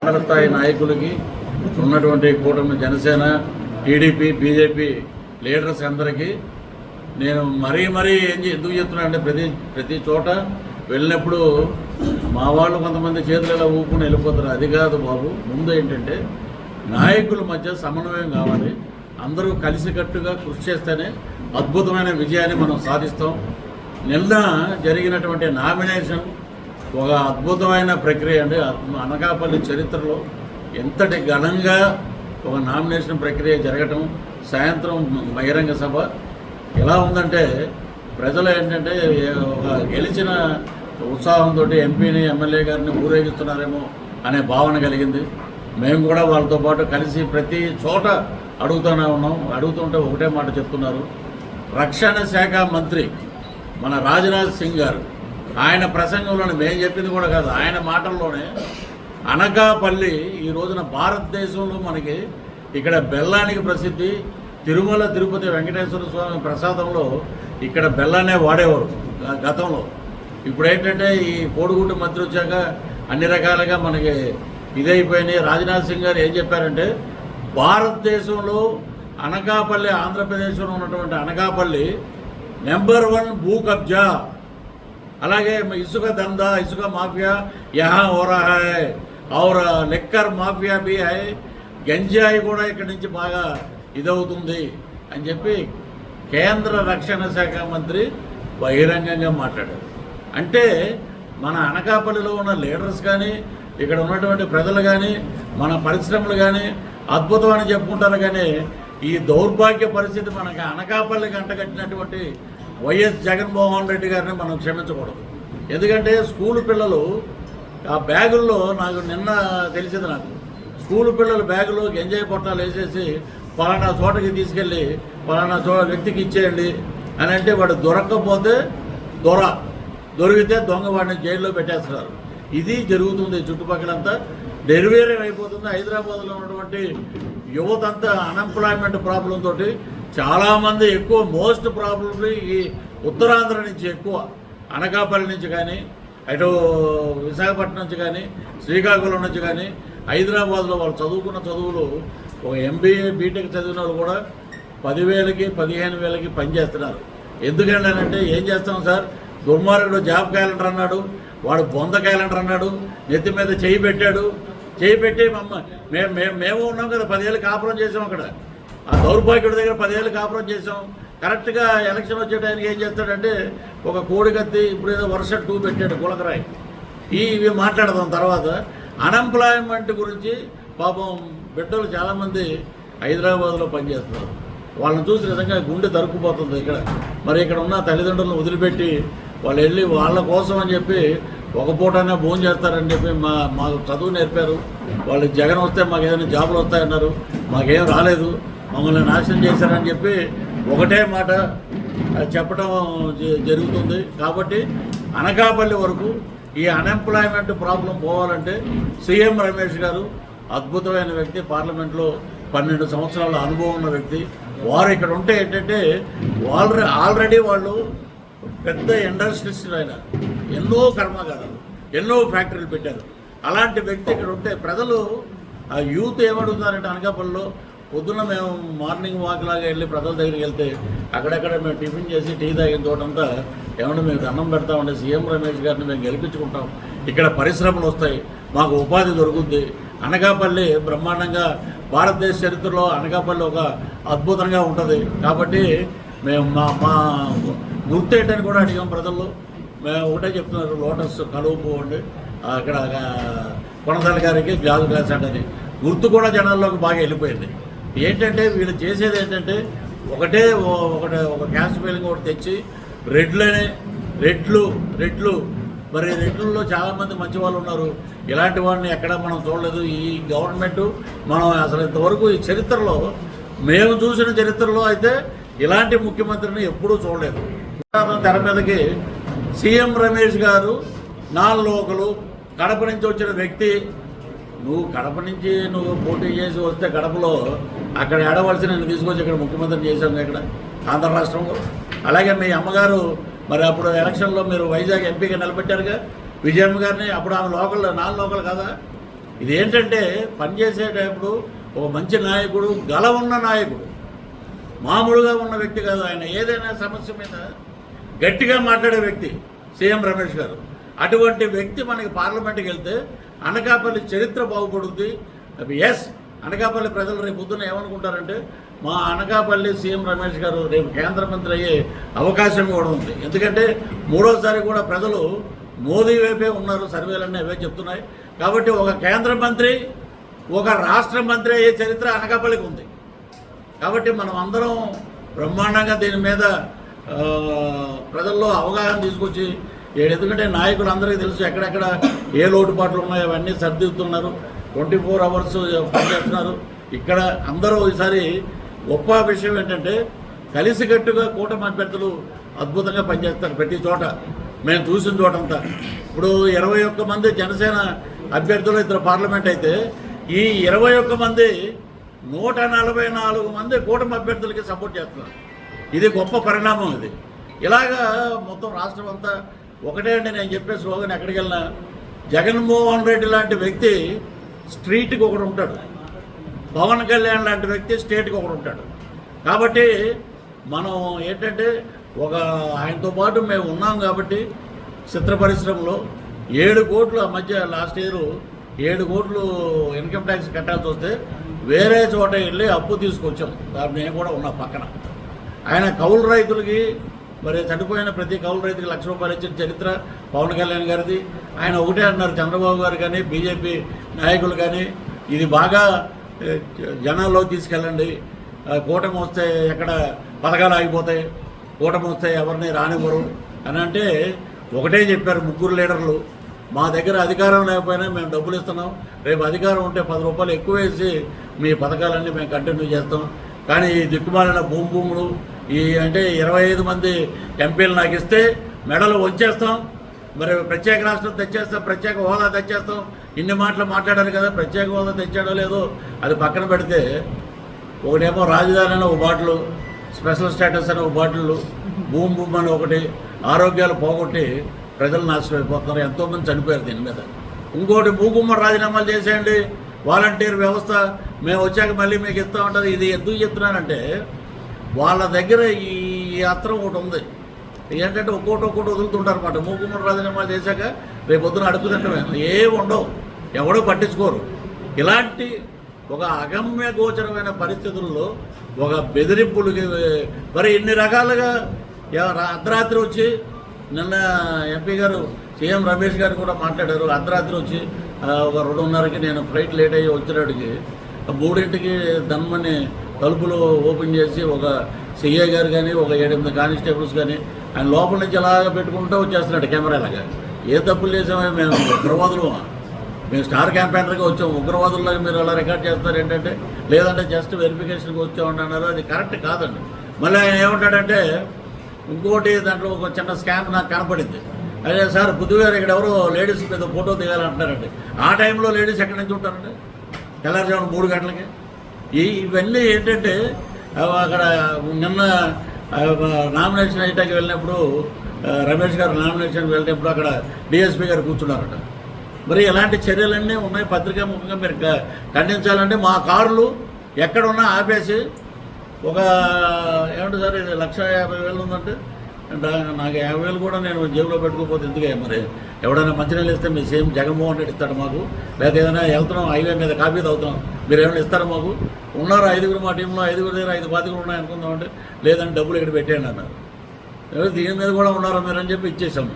మండల స్థాయి నాయకులకి ఉన్నటువంటి కూటమి జనసేన టీడీపీ బీజేపీ లీడర్స్ అందరికీ నేను మరీ ఎందుకు చెప్తున్నా అంటే ప్రతి చోట వెళ్ళినప్పుడు మా వాళ్ళు కొంతమంది చేతులు ఇలా ఊపుకుని వెళ్ళిపోతారు. అది కాదు బాబు. ముందు ఏంటంటే నాయకుల మధ్య సమన్వయం కావాలి. అందరూ కలిసికట్టుగా కృషి చేస్తేనే అద్భుతమైన విజయాన్ని మనం సాధిస్తాం. నిన్న జరిగినటువంటి నామినేషన్ ఒక అద్భుతమైన ప్రక్రియ అండి. అనకాపల్లి చరిత్రలో ఎంతటి ఘనంగా ఒక నామినేషన్ ప్రక్రియ జరగటం, సాయంత్రం బహిరంగ సభ ఎలా ఉందంటే ప్రజలు ఏంటంటే ఒక గెలిచిన ఉత్సాహంతో ఎంపీని ఎమ్మెల్యే గారిని ఊరేగిస్తున్నారేమో అనే భావన కలిగింది. మేము కూడా వాళ్ళతో పాటు కలిసి ప్రతి చోట అడుగుతూనే ఉన్నాం. అడుగుతుంటే ఒకటే మాట చెప్తున్నారు. రక్షణ శాఖ మంత్రి మన రాజ్నాథ్ సింగ్ గారు ఆయన ప్రసంగంలోనే మేము చెప్పింది కూడా కాదు, ఆయన మాటల్లోనే అనకాపల్లి ఈ రోజున భారతదేశంలో మనకి ఇక్కడ బెల్లానికి ప్రసిద్ధి. తిరుమల తిరుపతి వెంకటేశ్వర స్వామి ప్రసాదంలో ఇక్కడ బెల్లాన్నే వాడేవారు గతంలో. ఇప్పుడు ఏంటంటే ఈ కోడిగుడ్డు మంత్రి వచ్చాక అన్ని రకాలుగా మనకి ఇదైపోయినాయి. రాజ్నాథ్ సింగ్ గారు ఏం చెప్పారంటే భారతదేశంలో అనకాపల్లి, ఆంధ్రప్రదేశ్లో ఉన్నటువంటి అనకాపల్లి నెంబర్ 1 భూ కబ్జా. అలాగే ఇసుక దందా, ఇసుక మాఫియా యహా హో రహా హై ఔర్ లిక్కర్ మాఫియా బి హై, గంజాయి కూడా ఇక్కడి నుంచి బాగా ఇదవుతుంది అని చెప్పి కేంద్ర రక్షణ శాఖ మంత్రి బహిరంగంగా మాట్లాడారు. అంటే మన అనకాపల్లిలో ఉన్న లీడర్స్ కానీ, ఇక్కడ ఉన్నటువంటి ప్రజలు కానీ, మన పరిశ్రమలు కానీ అద్భుతమని చెప్పుకుంటారు. కానీ ఈ దౌర్భాగ్య పరిస్థితి మనకి అనకాపల్లికి అంటగట్టినటువంటి వైఎస్ జగన్మోహన్ రెడ్డి గారిని మనం క్షమించకూడదు. ఎందుకంటే స్కూలు పిల్లలు ఆ బ్యాగుల్లో నాకు నిన్న తెలిసింది, నాకు స్కూలు పిల్లల బ్యాగులో గంజాయి పొట్టాలు వేసేసి పలానా చోటకి తీసుకెళ్ళి పలానా వ్యక్తికి ఇచ్చేయండి అని అంటే వాడు దొరక్కపోతే దొరికితే దొంగ వాడిని జైల్లో పెట్టేస్తున్నారు. ఇది జరుగుతుంది. చుట్టుపక్కలంతా డెరివేరియన్ అయిపోతుంది. హైదరాబాద్లో ఉన్నటువంటి యువత అంతా అన్ఎంప్లాయ్మెంట్ ప్రాబ్లం తోటి చాలామంది ఎక్కువ మోస్ట్ ప్రాబ్లమ్లీ ఈ ఉత్తరాంధ్ర నుంచి ఎక్కువ, అనకాపల్లి నుంచి కానీ, అటు విశాఖపట్నం నుంచి కానీ, శ్రీకాకుళం నుంచి కానీ, హైదరాబాద్లో వాళ్ళు చదువుకున్న చదువులు ఒక ఎంబీఏ బీటెక్ చదివిన వాళ్ళు కూడా 10,000కి 15,000కి పనిచేస్తున్నారు. ఎందుకంటే ఏం చేస్తాం సార్, దుర్మార్గుడు జాబ్ క్యాలెండర్ అన్నాడు, వాడు బొంద క్యాలెండర్ అన్నాడు, నెత్తి మీద చేయి పెట్టాడు. చేయి పెట్టి మేము ఉన్నాం కదా, 10 ఏళ్ళు కాపురం చేసాం అక్కడ. ఆ దౌర్భాగ్యుడి దగ్గర 10 ఏళ్ళు కాపురం చేసాం. కరెక్ట్గా ఎలక్షన్ వచ్చే టైంకి ఏం చేస్తాడంటే ఒక కోడికత్తి, ఇప్పుడు ఏదో వర్షం 2 పెట్టాడు గులకరాయి. ఇవి మాట్లాడదాం తర్వాత. అన్ఎంప్లాయ్మెంట్ గురించి పాపం బిడ్డలు చాలామంది హైదరాబాద్లో పనిచేస్తున్నారు. వాళ్ళని చూసి నిజంగా గుండె తరుక్కుపోతుంది. మరి ఇక్కడ ఉన్న తల్లిదండ్రులను వదిలిపెట్టి వాళ్ళు వెళ్ళి వాళ్ళ కోసం అని చెప్పి ఒక పూటైనా భోజనం చేస్తారని చెప్పి మాకు చదువు నేర్పారు. వాళ్ళు జగన్ వస్తే మాకు ఏదైనా జాబులు వస్తాయన్నారు, మాకేం రాలేదు, మమ్మల్ని నాశనం చేశారని చెప్పి ఒకటే మాట చెప్పడం జరుగుతుంది. కాబట్టి అనకాపల్లి వరకు ఈ అన్ఎంప్లాయ్మెంట్ ప్రాబ్లం పోవాలంటే సీఎం రమేష్ గారు అద్భుతమైన వ్యక్తి, పార్లమెంట్లో 12 సంవత్సరాల అనుభవం ఉన్న వ్యక్తి. వారు ఇక్కడ ఉంటే ఏంటంటే ఆల్రెడీ వాళ్ళు పెద్ద ఇండస్ట్రీస్లో అయినా ఎన్నో కర్మాగారాలు, ఎన్నో ఫ్యాక్టరీలు పెట్టారు. అలాంటి వ్యక్తి ఇక్కడ ఉంటే ప్రజలు, ఆ యూత్ ఏమడుగుతారంటే అనకాపల్లిలో పొద్దున్న మేము మార్నింగ్ వాక్ లాగా వెళ్ళి ప్రజల దగ్గరికి వెళ్తే అక్కడెక్కడ మేము టిఫిన్ చేసి టీ తాగిన చోటంతా ఏమన్నా మేము దండం పెడతామంటే సీఎం రమేష్ గారిని మేము గెలిపించుకుంటాం, ఇక్కడ పరిశ్రమలు వస్తాయి, మాకు ఉపాధి దొరుకుద్ది. అనకాపల్లి బ్రహ్మాండంగా భారతదేశ చరిత్రలో అనకాపల్లి ఒక అద్భుతంగా ఉంటుంది. కాబట్టి మేము మా గుర్తు ఏంటని కూడా అడిగాం ప్రజల్లో. మేము ఒకటే చెప్తున్నారు, లోటస్ కలువు పోండి అక్కడ కొనసాల గారికి గ్లాస్ అంటని గుర్తు కూడా జనాల్లోకి బాగా వెళ్ళిపోయింది. ఏంటంటే వీళ్ళు చేసేది ఏంటంటే ఒక క్యాస్ట్ ఫీలింగ్ ఒకటి తెచ్చి రెడ్లు మరి రెడ్లలో చాలామంది మంచి వాళ్ళు ఉన్నారు. ఇలాంటి వాడిని ఎక్కడ మనం చూడలేదు. ఈ గవర్నమెంట్ మనం అసలు ఇంతవరకు ఈ చరిత్రలో, మేము చూసిన చరిత్రలో అయితే ఇలాంటి ముఖ్యమంత్రిని ఎప్పుడూ చూడలేదు. తెర మీదకి సీఎం రమేష్ గారు నాలుగు కడప నుంచి వచ్చిన వ్యక్తి. నువ్వు కడప నుంచి పోటీ చేసి వస్తే కడపలో అక్కడ ఏడవలసి నేను తీసుకొచ్చి ఇక్కడ ముఖ్యమంత్రిని చేశాను ఇక్కడ ఆంధ్ర రాష్ట్రంలో. అలాగే మీ అమ్మగారు మరి అప్పుడు ఎలక్షన్లో మీరు వైజాగ్ ఎంపీగా నిలబెట్టారుగా విజయమ్మ గారిని. అప్పుడు ఆమె లోకల్, నాన్ లోకల్ కదా, ఇది ఏంటంటే పనిచేసేటప్పుడు ఒక మంచి నాయకుడు, గల ఉన్న నాయకుడు, మామూలుగా ఉన్న వ్యక్తి కాదు ఆయన. ఏదైనా సమస్య మీద గట్టిగా మాట్లాడే వ్యక్తి సీఎం రమేష్ గారు. అటువంటి వ్యక్తి మనకి పార్లమెంట్కి వెళ్తే అనకాపల్లి చరిత్ర బాగుపడుద్ది. ఎస్, అనకాపల్లి ప్రజలు రేపు పొద్దున్న ఏమనుకుంటారంటే మా అనకాపల్లి సీఎం రమేష్ గారు రేపు కేంద్ర మంత్రి అయ్యే అవకాశం కూడా ఉంది. ఎందుకంటే మూడోసారి కూడా ప్రజలు మోదీ వైపే ఉన్నారు, సర్వేలన్నీ అవే చెప్తున్నాయి. కాబట్టి ఒక కేంద్ర మంత్రి, ఒక రాష్ట్ర మంత్రి అయ్యే చరిత్ర అనకాపల్లికి ఉంది. కాబట్టి మనం అందరం బ్రహ్మాండంగా దీని మీద ప్రజల్లో అవగాహన తీసుకొచ్చి, ఎందుకంటే నాయకులు అందరికీ తెలుసు ఎక్కడెక్కడ ఏ లోటుపాట్లు ఉన్నాయో అవన్నీ సర్దిద్దుతున్నారు. 24 అవర్స్ పనిచేస్తున్నారు. ఇక్కడ అందరూ ఈసారి గొప్ప విషయం ఏంటంటే కలిసికట్టుగా కూటమి అభ్యర్థులు అద్భుతంగా పనిచేస్తారు ప్రతి చోట. మేము చూసిన చోటంతా ఇప్పుడు 21 మంది జనసేన అభ్యర్థులు, 2 పార్లమెంట్ అయితే ఈ 21 మంది 144 మంది కూటమి అభ్యర్థులకి సపోర్ట్ చేస్తున్నారు. ఇది గొప్ప పరిణామం. ఇది ఇలాగా మొత్తం రాష్ట్రం అంతా ఒకటే అండి. నేను చెప్పే స్లోగన్ ఎక్కడికి వెళ్ళినా జగన్మోహన్ రెడ్డి లాంటి వ్యక్తి స్ట్రీట్కి ఒకడు ఉంటాడు, పవన్ కళ్యాణ్ లాంటి వ్యక్తి స్టేట్కి ఒకడు ఉంటాడు. కాబట్టి మనం ఏంటంటే ఆయనతో పాటు మేము ఉన్నాం కాబట్టి చిత్ర పరిశ్రమలో 7 కోట్లు ఆ మధ్య లాస్ట్ ఇయర్ 7 కోట్లు ఇన్కమ్ ట్యాక్స్ కట్టాల్సి వస్తే వేరే చోట వెళ్ళి అప్పు తీసుకొచ్చాం. దాన్ని నేను కూడా ఉన్నా పక్కన. ఆయన కౌలు రైతులకి మరి చనిపోయిన ప్రతి కౌలు రైతుకి ₹1,00,000 ఇచ్చిన చరిత్ర పవన్ కళ్యాణ్ గారిది. ఆయన ఒకటే అన్నారు, చంద్రబాబు గారు కానీ బీజేపీ నాయకులు కానీ ఇది బాగా జనాల్లో తీసుకెళ్ళండి, కూటమి వస్తే ఎక్కడ పథకాలు ఆగిపోతాయి, కూటమి వస్తే ఎవరిని రానివ్వరు అని అంటే ఒకటే చెప్పారు 3 లీడర్లు. మా దగ్గర అధికారం లేకపోయినా మేము డబ్బులు ఇస్తున్నాం, రేపు అధికారం ఉంటే ₹10 ఎక్కువ వేసి మీ పథకాలన్నీ మేము కంటిన్యూ చేస్తాం. కానీ ఈ దిక్కుమాలిన భూములు అంటే 25 మంది ఎంపీలు నాకు ఇస్తే మెడలు వచ్చేస్తాం, మరి ప్రత్యేక రాష్ట్రం తెచ్చేస్తాం, ప్రత్యేక హోదా తెచ్చేస్తాం. ఇన్ని మాటలు మాట్లాడారు కదా, ప్రత్యేక హోదా తెచ్చాడో లేదో అది పక్కన పెడితే ఒకటేమో రాజధాని అని ఒక బాటిల్, స్పెషల్ స్టేటస్ అని ఒక బాటిల్, భూమి అని ఒకటి, ఆరోగ్యాలు పోగొట్టి ప్రజలు నాశనం అయిపోతున్నారు. ఎంతోమంది చనిపోయారు దీని మీద. ఇంకోటి భూగుమ్మ రాజీనామాలు చేసేయండి, వాలంటీర్ వ్యవస్థ మేము వచ్చాక మళ్ళీ మీకు ఇస్తూ ఉంటుంది. ఇది ఎందుకు చెప్తున్నానంటే వాళ్ళ దగ్గర ఈ అస్త్రం ఒకటి ఉంది. ఏంటంటే ఒక్కోటి వదులుతుంటారు అన్నమాట. మూకుమ్మడి రాజీనామాలు చేశాక రేపు పొద్దున అడుగుతుంటే ఏమి ఉండవు, ఎవడో పట్టించుకోరు. ఇలాంటి ఒక అగమ్య గోచరమైన పరిస్థితుల్లో ఒక బెదిరింపులకి మరి ఇన్ని రకాలుగా అర్ధరాత్రి వచ్చి నిన్న ఎంపీ గారు సీఎం రమేష్ గారు కూడా మాట్లాడారు. అర్ధరాత్రి వచ్చి ఒక 2:30కి నేను ఫ్లైట్ లేట్ అయ్యి వచ్చినడికి 3ంటికి దన్మని తలుపులు ఓపెన్ చేసి ఒక సిఐ గారు కానీ ఒక 7-8 కానిస్టేబుల్స్ కానీ ఆయన లోపల నుంచి అలాగా పెట్టుకుంటూ వచ్చేస్తున్నాడు కెమెరాలాగా. ఏ తప్పులు చేసామో మేము ఉగ్రవాదులు, మేము స్టార్ క్యాంపెయినర్గా వచ్చాము, ఉగ్రవాదుల్లాగా మీరు అలా రికార్డ్ చేస్తారు ఏంటంటే, లేదంటే జస్ట్ వెరిఫికేషన్కి వచ్చామన్నారు. అది కరెక్ట్ కాదండి. మళ్ళీ ఆయన ఏమంటాడంటే ఇంకోటి దాంట్లో ఒక చిన్న స్కామ్ నాకు కనపడింది. అదే సార్ పుదుగారు ఇక్కడ ఎవరో లేడీస్ మీద ఫోటో దిగాలంటున్నారండి. ఆ టైంలో లేడీస్ ఎక్కడి నుంచి ఉంటారండి? తెల్లారుజామున 3 గంటలకి. ఇవన్నీ ఏంటంటే అక్కడ నిన్న నామినేషన్ అయ్యాక వెళ్ళినప్పుడు రమేష్ గారు నామినేషన్కి వెళ్ళినప్పుడు అక్కడ డిఎస్పీ గారు కూర్చున్నారట. మరి ఇలాంటి చర్యలన్నీ ఉన్నాయి. పత్రికాముఖంగా మీరు ఖండించాలంటే మా కార్లు ఎక్కడున్నా ఆపేసి ఒక ఏమంటే సార్ ఇది 1,50,000 ఉందంటే నాకు 50,000 కూడా నేను జేబులో పెట్టుకోకపోతే ఎందుకే, మరి ఎవడైనా మంచినీళ్ళు ఇస్తే మీ సేమ్ జగన్మోహన్ రెడ్డి ఇస్తాడు మాకు, లేదా ఏదైనా వెళ్తున్నాం హైవే మీద కాఫీ తాగుతున్నాం మీరు ఏమైనా ఇస్తారా మాకు? ఉన్నారు 5 మా టీంలో 5 దగ్గర 5 బాధ్యతలు ఉన్నాయనుకుందామంటే లేదంటే డబ్బులు ఇక్కడ పెట్టేయండి అన్నారు. దీని మీద కూడా ఉన్నారా మీరు అని చెప్పి ఇచ్చేసాం.